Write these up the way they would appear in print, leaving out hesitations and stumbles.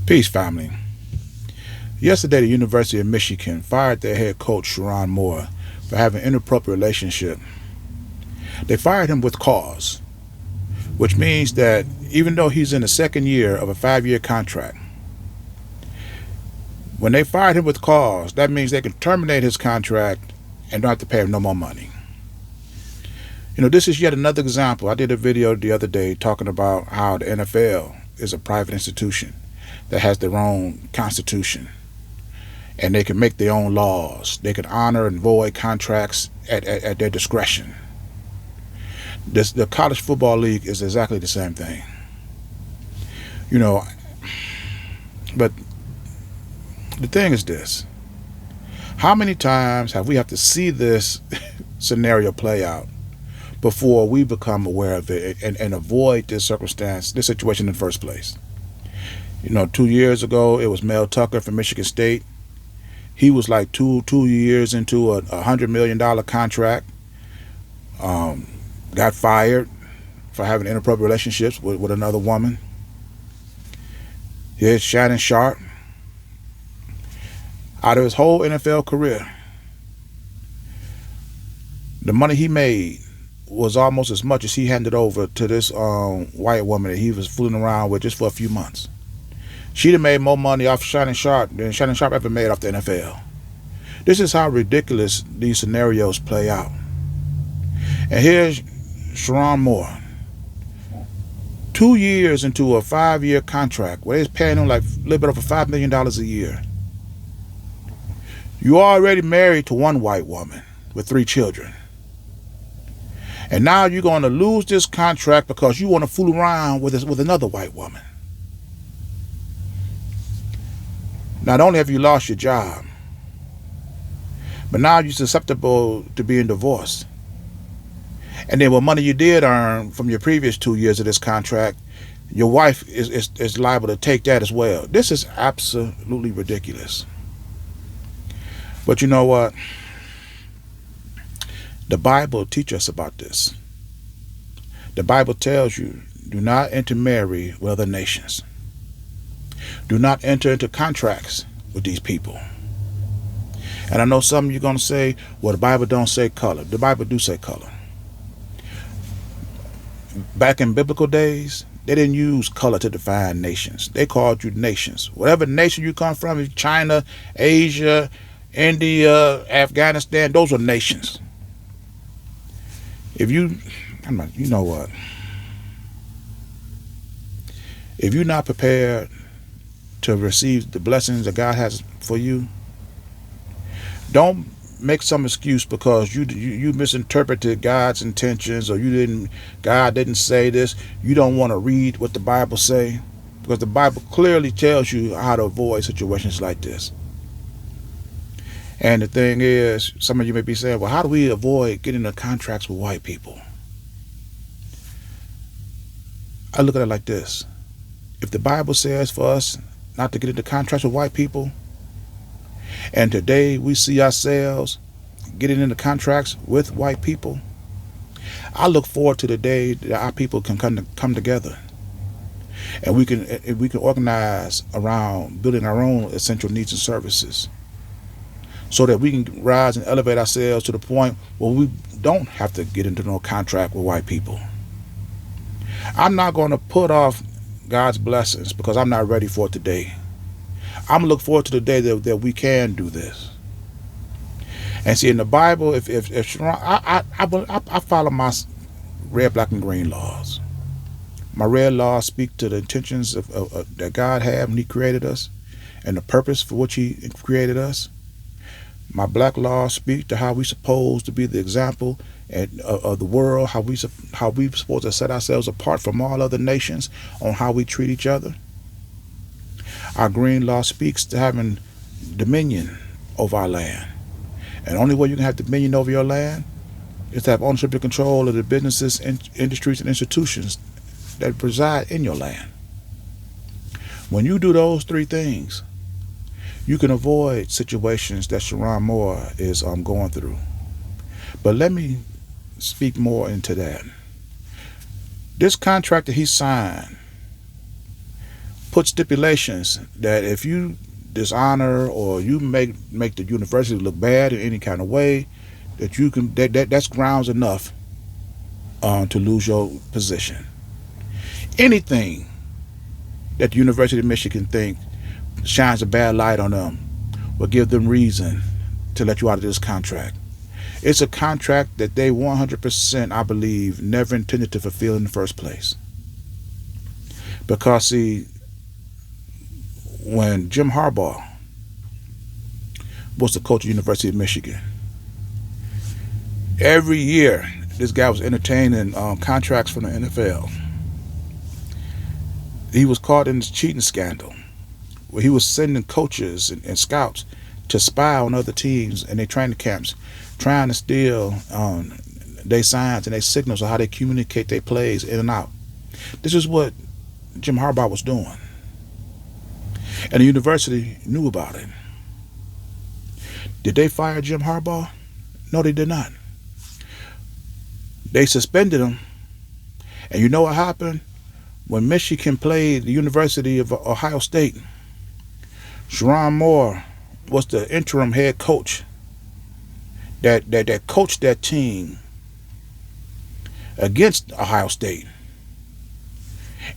Peace, family. Yesterday, the University of Michigan fired their head coach, Sherrone for having an inappropriate relationship. They fired him with cause, which means that even though he's in the second year of a 5-year contract, when they fired him with cause, that means they can terminate his contract and don't have to pay him no more money. This is yet another example. I did a video the other day talking about how the NFL is a private institution that has their own constitution, and they can make their own laws. They can honor and void contracts at their discretion. The college football league is exactly the same thing. But the thing is this: how many times have we have to see this scenario play out before we become aware of it and avoid this situation in the first place? 2 years ago, it was Mel Tucker from Michigan State. He was like two years into a $100 million contract. Got fired for having inappropriate relationships with another woman. Here's Shannon Sharp. Out of his whole NFL career, the money he made was almost as much as he handed over to this white woman that he was fooling around with just for a few months. She'd have made more money off Shannon Sharp than Shannon Sharp ever made off the NFL. This is how ridiculous these scenarios play out. And here's Sherrone, 2 years into a 5-year contract where they're paying him like a little bit over $5 million a year. You already married to one white woman with 3 children. And now you're going to lose this contract because you want to fool around with another white woman. Not only have you lost your job, but now you're susceptible to being divorced. And then what money you did earn from your previous 2 years of this contract, your wife is liable to take that as well. This is absolutely ridiculous. But you know what? The Bible teaches us about this. The Bible tells you, do not intermarry with other nations. Do not enter into contracts with these people. And I know some of you are going to say, well, the Bible don't say color. The Bible do say color. Back in biblical days, they didn't use color to define nations. They called you nations. Whatever nation you come from, China, Asia, India, Afghanistan, those are nations. If you're not prepared to receive the blessings that God has for you, don't make some excuse because you misinterpreted God's intentions, or God didn't say this. You don't want to read what the Bible say, because the Bible clearly tells you how to avoid situations like this. And the thing is, some of you may be saying, well, how do we avoid getting into contracts with white people? I look at it like this. If the Bible says for us not to get into contracts with white people, and today we see ourselves getting into contracts with white people, I look forward to the day that our people can come together, and we can organize around building our own essential needs and services, so that we can rise and elevate ourselves to the point where we don't have to get into no contract with white people. I'm not going to put off God's blessings because I'm not ready for it today. I'm going to look forward to the day that we can do this. And see, in the Bible, I follow my red, black, and green laws. My red laws speak to the intentions that God had when He created us, and the purpose for which He created us. My black laws speak to how we're supposed to be the example of the world, how we're supposed to set ourselves apart from all other nations on how we treat each other. Our green law speaks to having dominion over our land. And the only way you can have dominion over your land is to have ownership and control of the businesses, industries, and institutions that reside in your land. When you do those 3 things, you can avoid situations that Sherrone is going through. But let me speak more into that. This contract that he signed put stipulations that if you dishonor or you make the university look bad in any kind of way, that you can that's grounds enough to lose your position. Anything that the University of Michigan think shines a bad light on them will give them reason to let you out of this contract. It's a contract that they 100%, I believe, never intended to fulfill in the first place. Because, see, when Jim Harbaugh was the coach of the University of Michigan, every year this guy was entertaining contracts from the NFL. He was caught in this cheating scandal where he was sending coaches and scouts to spy on other teams and their training camps, trying to steal their signs and their signals of how they communicate their plays in and out. This is what Jim Harbaugh was doing. And the university knew about it. Did they fire Jim Harbaugh? No, they did not. They suspended him. And you know what happened? When Michigan played the University of Ohio State, Sherrone Moore was the interim head coach that coached that team against Ohio State.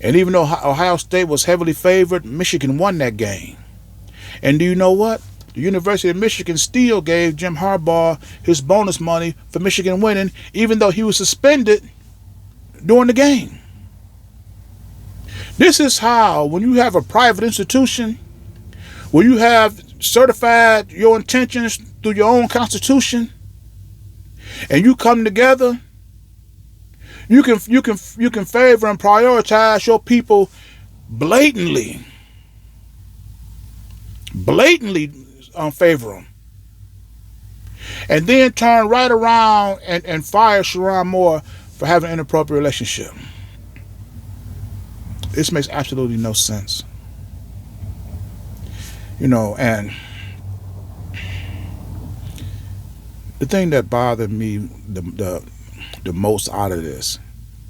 And even though Ohio State was heavily favored, Michigan won that game. And do you know what? The University of Michigan still gave Jim Harbaugh his bonus money for Michigan winning, even though he was suspended during the game. This is how, when you have a private institution, where you have certified your intentions through your own constitution, and you come together, you can favor and prioritize your people blatantly favor them, and then turn right around and fire Sherrone Moore for having an inappropriate relationship. This makes absolutely no sense. You know, and the thing that bothered me the most out of this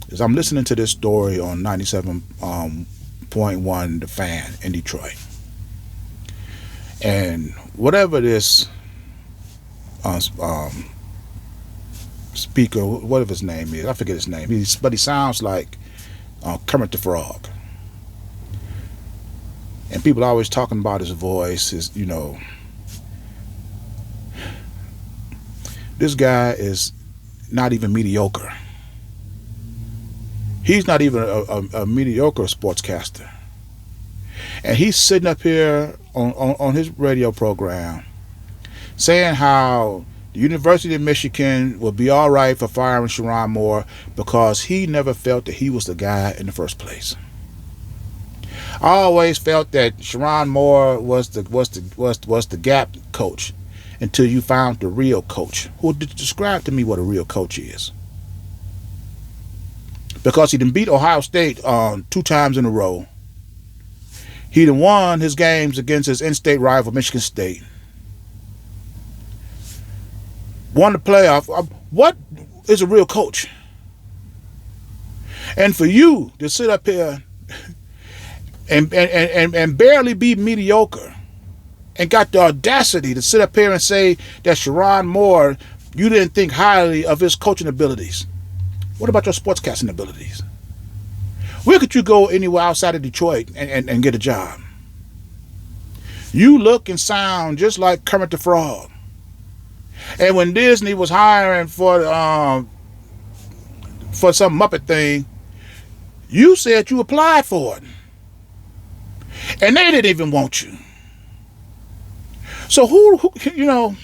is I'm listening to this story on 97.1 The Fan in Detroit. And whatever this speaker, whatever his name is, I forget his name, but he sounds like Kermit the Frog. And people are always talking about his voice, you know. This guy is not even mediocre. He's not even a mediocre sportscaster. And he's sitting up here on his radio program saying how the University of Michigan will be all right for firing Sherrone Moore because he never felt that he was the guy in the first place. I always felt that Sherrone Moore was the gap coach until you found the real coach who described to me what a real coach is. Because he done beat Ohio State 2 times in a row. He done won his games against his in-state rival Michigan State. Won the playoff. What is a real coach? And for you to sit up here and barely be mediocre and got the audacity to sit up here and say that Sherrone Moore, you didn't think highly of his coaching abilities. What about your sportscasting abilities? Where could you go anywhere outside of Detroit and get a job? You look and sound just like Kermit the Frog. And when Disney was hiring for some Muppet thing, you said you applied for it. And they didn't even want you. So who you know,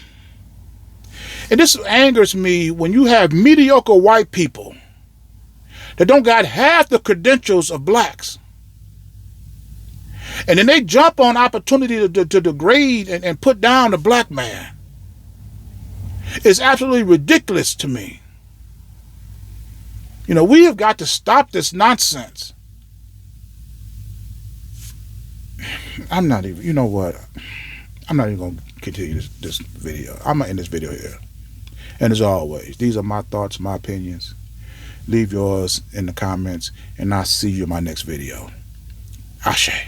and this angers me when you have mediocre white people that don't got half the credentials of blacks. And then they jump on opportunity to degrade and put down the black man. It's absolutely ridiculous to me. You know, we have got to stop this nonsense. I'm not even, you know what? I'm not even going to continue this video. I'm going to end this video here. And as always, these are my thoughts, my opinions. Leave yours in the comments, and I'll see you in my next video. Ashe.